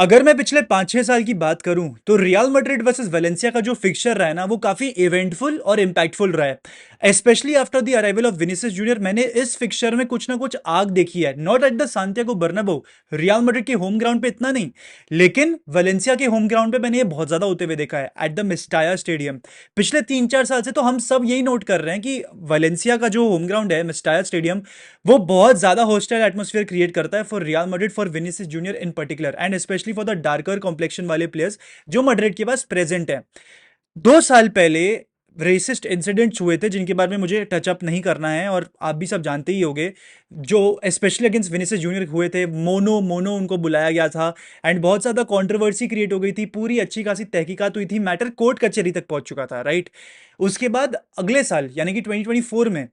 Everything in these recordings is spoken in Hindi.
अगर मैं पिछले 5-6 साल की बात करूं तो रियल मैड्रिड वर्सेस वेलेंसिया का जो फिक्सचर रहा है ना वो काफी इवेंटफुल और इम्पैक्टफुल रहा है, specially after the arrival of Vinicius junior. मैंने इस फिक्सचर में कुछ ना कुछ आग देखी है, not at the Santiago Bernabeu, real Madrid के होम ग्राउंड पे इतना नहीं, लेकिन वेलेंसिया के होम ग्राउंड पे मैंने ये बहुत ज्यादा होते हुए देखा है एट द मिस्टाया स्टेडियम। पिछले 3-4 साल से तो हम सब यही नोट कर रहे हैं कि वेलेंसिया का जो होम ग्राउंड है मिस्टाया स्टेडियम, वो बहुत ज्यादा हॉस्टाइल एटमोस्फेयर क्रिएट करता है for real Madrid, for Vinicius junior in particular and specially for the darker complexion वाले प्लेयर्स जो मैड्रिड के पास प्रेजेंट है। 2 साल पहले रेसिस्ट इंसिडेंट्स हुए थे जिनके बारे में मुझे टचअप नहीं करना है और आप भी सब जानते ही होंगे, जो स्पेशली अगेंस्ट विनीसियस जूनियर हुए थे। मोनो मोनो उनको बुलाया गया था एंड बहुत ज़्यादा कंट्रोवर्सी क्रिएट हो गई थी, पूरी अच्छी खासी तहकीकात हुई थी, मैटर कोर्ट कचहरी तक पहुंच चुका था, राइट। उसके बाद अगले साल यानी कि 2024 में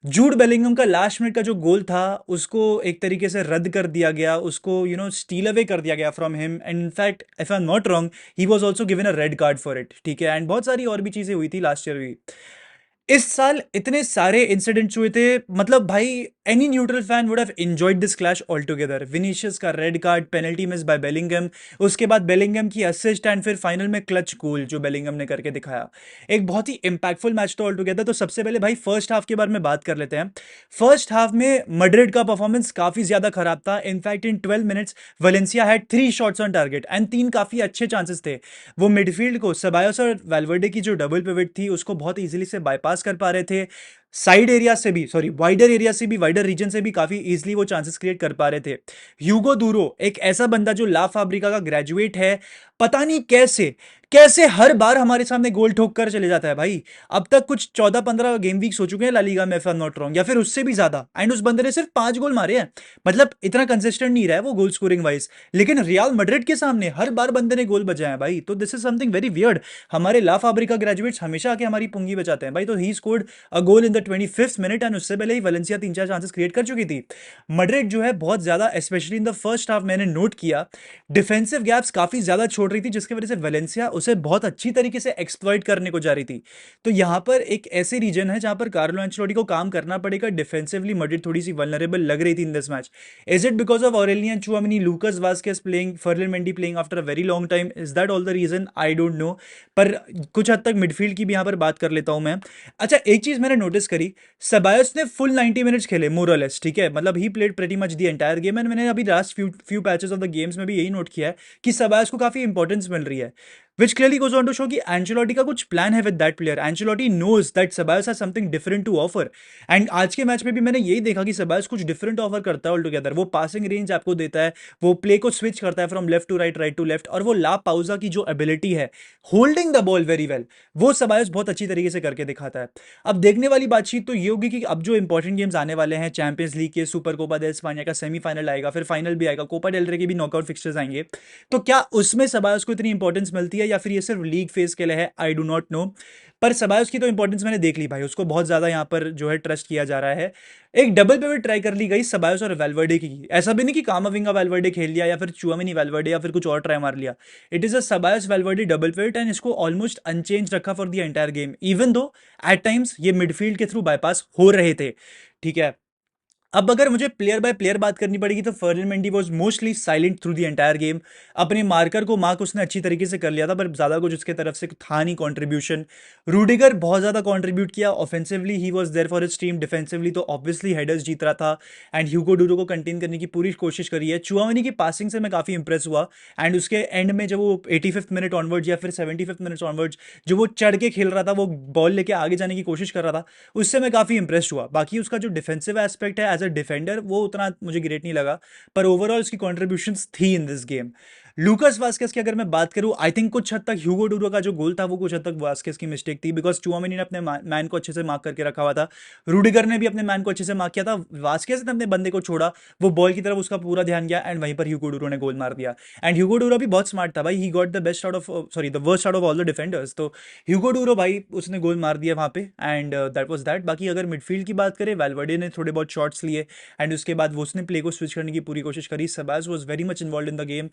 जूड बेलिंगम का लास्ट मिनट का जो गोल था उसको एक तरीके से रद्द कर दिया गया, उसको स्टील अवे कर दिया गया from him and in fact if I am not wrong he was also given a red card for it, ठीक है। एंड बहुत सारी और भी चीजें हुई थी लास्ट ईयर भी। इस साल इतने सारे इंसिडेंट्स हुए थे, मतलब भाई any neutral fan would have enjoyed this clash all together. Vinicius का red card, penalty miss by Bellingham, उसके बाद बेलिंगम की असिस्ट एंड फिर फाइनल में क्लच गोल जो बेलिंगम ने करके दिखाया। एक बहुत ही इंपैक्टफुल मैच था ऑल टुगेदर। तो सबसे पहले भाई फर्स्ट हाफ के बारे में बात कर लेते हैं। फर्स्ट हाफ में मैड्रिड का परफॉर्मेंस काफी ज्यादा खराब था। In fact in 12 minutes Valencia had 3 shots on target and 3 काफी अच्छे चांसेस थे। वो मिडफील्ड को सेबायोस और वेल्वर्डे की जो डबल पिवट थी उसको बहुत इजीली से बाईपास कर पा रहे थे। साइड एरिया से भी, सॉरी वाइडर एरिया से भी, वाइडर रीजन से भी काफी इजीली वो चांसेस क्रिएट कर पा रहे थे। ह्यूगो दूरो एक ऐसा बंदा जो ला फाब्रिका का ग्रेजुएट है, पता नहीं कैसे कैसे हर बार हमारे सामने गोल ठोक कर चले जाता है भाई। अब तक कुछ 14-15 गेम वीक्स हो चुके हैं ला लीगा में, if I am not wrong, या फिर उससे भी ज्यादा, एंड उस बंदे ने सिर्फ 5 गोल मारे हैं। मतलब इतना कंसिस्टेंट नहीं रहा है वो गोल स्कोरिंग वाइज, लेकिन रियल मैड्रिड के सामने हर बार बंदे ने गोल बजाए हैं भाई। तो this is something very weird. हमारे ला फाब्रिका ग्रेजुएट्स हमेशा आके हमारी पुंगी बचाते हैं भाई। तो he scored a goal in the 25th minute and उससे पहले ही वलेंसिया 3-4 चांसेस क्रिएट कर चुकी थी। मैड्रिड जो है बहुत ज्यादा, specially in the first half, मैंने नोट किया डिफेंसिव गैप्स काफी ज्यादा छोड़ रही थी, जिसकी वजह से वेलेंसिया उसे बहुत अच्छी तरीके से एक्सप्लॉइट करने को जा रही थी। तो यहां पर एक ऐसे रीजन है जहां पर कार्लो एंचेलोटी को काम करना पड़ेगा। डिफेंसिवली मैड्रिड थोड़ी सी वल्नरेबल लग रही थी in this match. Is it because of Aurelien Tchouameni, Lucas Vazquez playing, Ferland Mendy playing after a very long time? Is that all the reason? I don't know. पर कुछ हद तक मिडफील्ड की भी यहां पर बात कर लेता हूं मैं। अच्छा, एक चीज मैंने नोटिस करी, सेबायोस ने फुल 90 मिनट्स खेले मोरलेस, ठीक है, मतलब he played pretty much the entire game. And मैंने अभी last few patches of the games में भी यही नोट किया है कि सेबायोस को काफी इंपॉर्टेंस मिल रही है, which clearly goes on to show कि एंचेलोटी का कुछ प्लान है with that player. Ancelotti knows that Ceballos has something different to offer. And आज के मैच में भी मैंने यही देखा कि सेबायोस कुछ डिफरेंट ऑफर करता है ऑल टुगेदर। वो पासिंग रेंज आपको देता है, वो प्ले को स्विच करता है from left to right, right to left, और वो ला पाउजा की जो एबिलिटी है holding the ball very well, वो सेबायोस बहुत अच्छी तरीके से करके दिखाता है। अब देखने वाली बातचीत तो ये होगी कि अब जो इंपॉर्टेंट गेम्स आने वाले हैं, चैंपियंस लीग के, सुपर कोपा देल स्पानिया का सेमीफाइनल आएगा, फिर फाइनल भी आएगा, कोपा डेल रे के भी नॉकआउट फिक्सचर्स आएंगे, तो क्या उसमें सेबायोस को इतनी इंपॉर्टेंस मिलती है या फिर ये सिर्फ लीग फेज के लिए है? I do not know. पर सेबायोस की तो इंपॉर्टेंस मैंने देख ली भाई, उसको बहुत ज्यादा यहाँ पर जो है ट्रस्ट किया जा रहा है। एक डबल पिवट ट्राई कर ली गई सेबायोस और वेल्वर्डे की। ऐसा भी नहीं कि कामाविंगा वेल्वर्डे खेल लिया या फिर चुआमिनी वेल्वर्डे या फिर कुछ और ट्राई मार लिया। It is a Ceballos Valverde double pivot and इसको ऑलमोस्ट अनचेंज रखा for the entire game, even though at times ये मिडफील्ड के थ्रू बाईपास हो रहे थे, ठीक है। अब अगर मुझे प्लेयर बाय प्लेयर बात करनी पड़ेगी तो Ferland Mendy was mostly silent through the entire game. अपने मार्कर को मार्क उसने अच्छी तरीके से कर लिया था, पर ज्यादा कुछ उसके तरफ से था नहीं कंट्रीब्यूशन। रूडिगर बहुत ज्यादा कंट्रीब्यूट किया offensively, he was there for his team. Defensively तो ऑब्वियसली हेडर्स जीत रहा था एंड ह्यूगो डूरो को कंटेन करने की पूरी कोशिश करी है। चुआमनी की पासिंग से मैं काफी इंप्रेस हुआ एंड उसके एंड में जब वो 85th मिनट ऑनवर्ड्स या फिर 75th मिनट ऑनवर्ड्स जो वो चढ़ के खेल रहा था, वो बॉल लेके आगे जाने की कोशिश कर रहा था, उससे मैं काफी इंप्रेस हुआ। बाकी उसका जो डिफेंसिव एस्पेक्ट है एज अ डिफेंडर वो उतना मुझे ग्रेट नहीं लगा, पर ओवरऑल उसकी कॉन्ट्रीब्यूशंस थी in this game. Lucas Vazquez की अगर मैं बात करूं, आई थिंक कुछ हद तक ह्यूगो डूरो का जो गोल था वो कुछ हद तक वास्केस की मिस्टेक थी, बिकॉज चुआमेनी ने अपने मैन को अच्छे से मार्क करके रखा हुआ था, रूडिगर ने भी अपने मैन को अच्छे से मार्क किया था, वास्केस ने अपने बंदे को छोड़ा, वो बॉल की तरफ उसका पूरा ध्यान गया एंड वहीं पर ह्यूगो डूरो ने गोल मार दिया। एंड ह्यूगो डूरो भी बहुत स्मार्ट था भाई, he got the best out of, sorry the worst out of all the defenders. तो ह्यूगो डूरो भाई उसने गोल मार दिया वहां पे एंड दैट वाज दैट। बाकी अगर मिडफील्ड की बात करें, वेल्वर्डे ने थोड़े बहुत शॉट्स लिए एंड उसके बाद वो उसने प्ले को स्विच करने की पूरी कोशिश करी। Ceballos was very much involve in the game.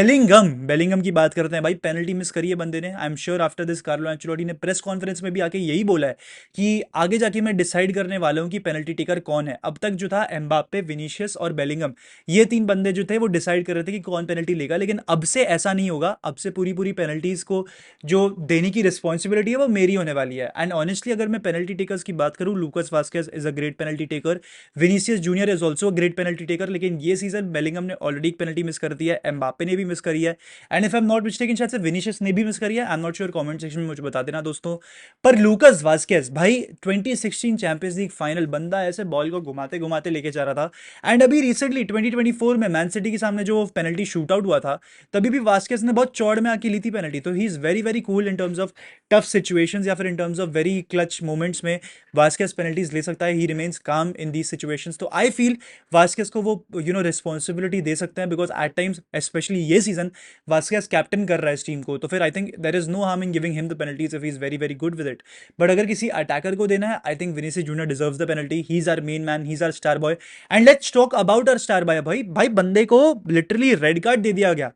Bellingham की बात करते हैं भाई, पेनल्टी मिस करी है बंदे ने। I am sure after this Carlo Ancelotti ने प्रेस कॉन्फ्रेंस में भी आके यही बोला है कि आगे जाके मैं डिसाइड करने वाला हूँ कि पेनल्टी टेकर कौन है। अब तक जो था एम्बाप्पे, विनीशियस और बेलिंगम, ये तीन बंदे जो थे वो डिसाइड कर रहे थे कि कौन पेनल्टी लेगा, लेकिन अब से ऐसा नहीं होगा। अब से पूरी पूरी पेनल्टीज को जो देने की रिस्पॉन्सिबिलिटी है वो मेरी होने वाली है। एंड ऑनेस्टली अगर मैं पेनल्टी टेकर्स की बात करूँ, Lucas Vazquez is a great penalty taker, Vinicius junior is also a great penalty taker, लेकिन ये सीजन बेलिंगम ने ऑलरेडी एक पेनल्टी मिस कर दी है, एम्बाप्पे ने भी मिस करी है, and if I am not mistaken शायद से विनीशियस ने भी मिस करी है। आई am not sure, comment section में मुझे बता देना दोस्तों। पर लूकास वास्केज भाई 2016 चैंपियंस लीग फाइनल, बंदा ऐसे बॉल को घुमाते घुमाते लेके जा रहा था। एंड अभी रिसेंटली 2024 में मैन सिटी के सामने जो पेनल्टी शूट आउट हुआ था, तभी भी वास्केज ने बहुत चौड़ में आके ली थी पेनल्टी। तो ही is very very cool in terms of tough situations या फिर in terms of very clutch moments में वास्केज पेनल्टीज ले सकता है। ही रिमेन्स काम इन दी सिचुएशंस। तो आई फील वास्केज को वो रिस्पॉन्सिबिलिटी दे सकते हैं, बिकॉज एट टाइम्स स्पेशली ये सीजन वास्केज कैप्टन कर रहा है इस टीम को, तो फिर I think there is no harm in giving him the penalties if he is very very good with it. But अगर किसी अटैकर को देना है, I think Vinicius Junior deserves the penalty. He is our main man, he is our star boy. And let's talk about our star boy. भाई भाई बंदे को लिटरली रेड कार्ड दे दिया गया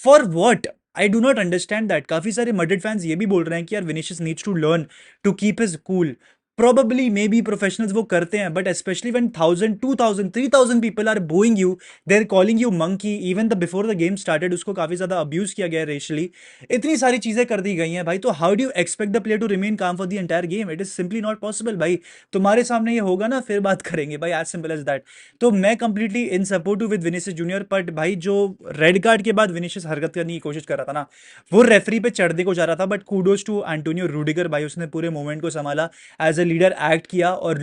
for what? I do not understand that. काफी सारे मड्रिड फैंस ये भी बोल रहे हैं कि यार Vinicius needs to learn to keep his cool. Probably, maybe professionals वो करते हैं, but especially when 1000, 2000, 3000 people are booing you, they're calling you monkey, even the before the game started, उसको काफी ज्यादा abuse किया गया racially। इतनी सारी चीजें कर दी गई हैं भाई, तो how do you expect the player to remain calm for the entire game? It is simply not possible भाई। तुम्हारे सामने ये होगा ना, फिर बात करेंगे भाई, as simple as that। तो मैं completely in support with Vinicius junior, but भाई जो रेड कार्ड के बाद विनीशियस हरकत करने की कोशिश कर रहा था ना, वो रेफरी पे चढ़ने को जा रहा था। But kudos to Antonio Rudiger भाई, उसने पूरे मोमेंट को संभाला, एज ए लीडर एक्ट किया, और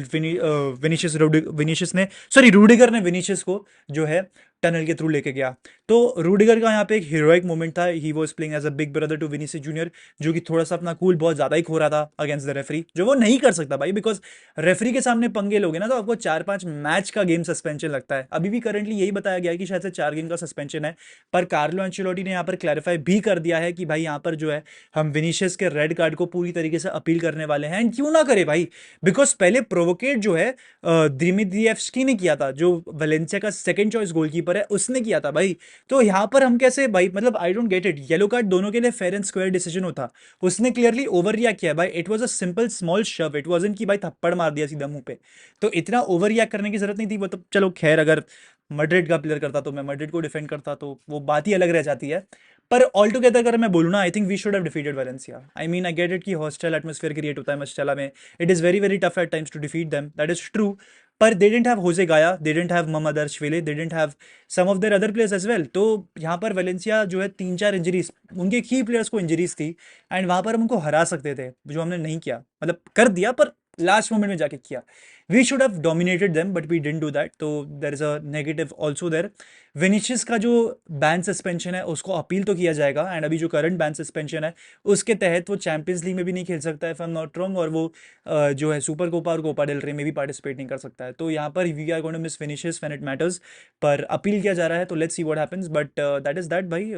विनीशियस ने, सॉरी रूडिगर ने विनीशियस को जो है टनल के थ्रू लेके गया। तो रूडिगर का यहाँ पे एक हीरोइक मोमेंट था। He was playing as a big brother to Vinicius Junior, जो कि थोड़ा सा अपना कूल बहुत ज्यादा ही खो रहा था अगेंस्ट द रेफरी, जो वो नहीं कर सकता भाई, बिकॉज रेफरी के सामने पंगे लोगे ना तो आपको 4-5 मैच का गेम सस्पेंशन लगता है। अभी भी करंटली यही बताया गया है कि शायद से 4 गेम का सस्पेंशन है। पर कार्लो एंचेलोटी ने यहाँ पर क्लैरिफाई भी कर दिया है कि भाई यहाँ पर जो है हम विनीशियस के रेड कार्ड को पूरी तरीके से अपील करने वाले हैं। एंड क्यों ना करे भाई, बिकॉज पहले प्रोवोकेट जो है दिमित्रिएव्स्की ने किया था, जो वलेंसिया का सेकंड चॉइस गोलकीपर है, उसने किया था भाई। तो यहाँ पर हम कैसे भाई, मतलब I don't get it. Yellow card दोनों के लिए फेयर एंड स्क्वायर डिसीजन होता, उसने क्लियरली ओवर रिएक्ट किया भाई। It was a simple small शव, इट वाजंट कि भाई थप्पड़ मार दिया सीधा मुंह पे। तो इतना ओवर रिएक्ट करने की जरूरत नहीं थी। वो तो चलो खैर, अगर मड्रिड का प्लेयर करता तो मैं मड्रिड को डिफेंड करता, तो वो बात ही अलग रह जाती है। पर ऑल टुगेदर अगर मैं बोलूँ ना, I think we should have defeated Valencia. I mean I get it कि हॉस्टल एटमॉस्फेयर क्रिएट होता है मस्टेला में, it is very very tough at times to defeat them, that is true. पर they didn't have Jose Gaya, they didn't have Mamardashvili, they didn't have some of their other players as well. तो यहाँ पर वैलेंसिया जो है 3-4 इंजरीज, उनके की प्लेयर्स को इंजरीज थी, एंड वहाँ पर हम उनको हरा सकते थे, जो हमने नहीं किया। मतलब कर दिया पर लास्ट मोमेंट में जाके किया। We should have dominated them but we didn't do that. तो there is a negative also there. Vinicius का जो बैन सस्पेंशन है उसको अपील तो किया जाएगा, एंड अभी जो करंट बैन सस्पेंशन है उसके तहत वो चैंपियंस लीग में भी नहीं खेल सकता है if I am not wrong, और वो जो है सुपर कोपा और कोपा डेल रे में भी पार्टिसिपेट नहीं कर सकता है। तो यहाँ पर we are going to miss Vinicius when it matters, पर अपील किया जा रहा है, तो let's see what happens. But that is that भाई।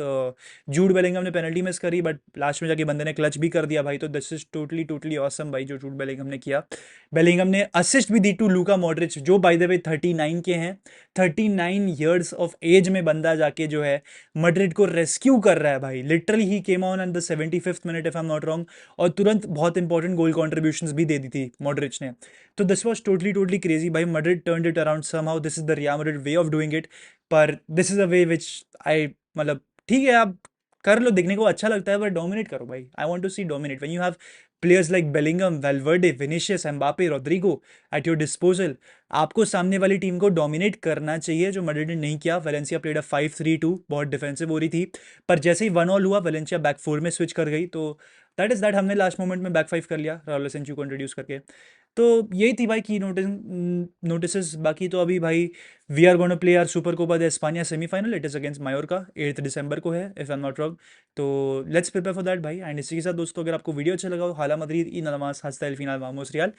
जूड बेलिंगम ने पेनल्टी मिस करी, बट लास्ट में जाके बंदे ने क्लच भी कर दिया भाई। तो this is totally totally awesome भाई, जो जूड बेलिंगम ने किया। बेलिंगम ने असिस्ट भी दी टू लूका मॉड्रिच, जो बाय द वे 39 के हैं। 39 ईयर्स ऑफ एज में बंदा जाके जो है मड्रिड को रेस्क्यू कर रहा है भाई। Literally he came on at the 75th minute if I am not wrong, और तुरंत बहुत इंपॉर्टेंट गोल कॉन्ट्रीब्यूशंस भी दे दी थी मॉड्रिच ने। तो this was totally totally crazy भाई। Madrid turned it around somehow, this is the real Madrid way of doing it. पर this is a way which I, मतलब ठीक है आप कर लो, देखने को अच्छा लगता है, बट डोमिनेट करो भाई। I want to see dominate when you have players like Bellingham, Valverde, Vinicius, Mbappe, Rodrigo at your disposal. आपको सामने वाली टीम को डोमिनेट करना चाहिए, जो मड्रिड ने नहीं किया। वेलेंसिया प्लेड अ 5-3-2, बहुत डिफेंसिव हो रही थी, पर जैसे ही 1-1 हुआ वेलेंसिया बैक 4 में स्विच कर गई। तो दैट इज दैट, हमने लास्ट मोमेंट में बैक 5 कर लिया राउल असेंसियो को इंट्रोड्यूस करके। तो यही थी भाई की नोटिस। बाकी तो अभी भाई we are gonna play our super copa de España semifinal, it is against Mallorca, 8 दिसंबर को है if I am not wrong. तो लेट्स प्रिपेयर फॉर दैट भाई। एंड इसी के साथ दोस्तों, अगर आपको वीडियो अच्छा लगा हो, हाला मदरीद ई नमाज हस्ता एल फिनाल मामूस रियाल।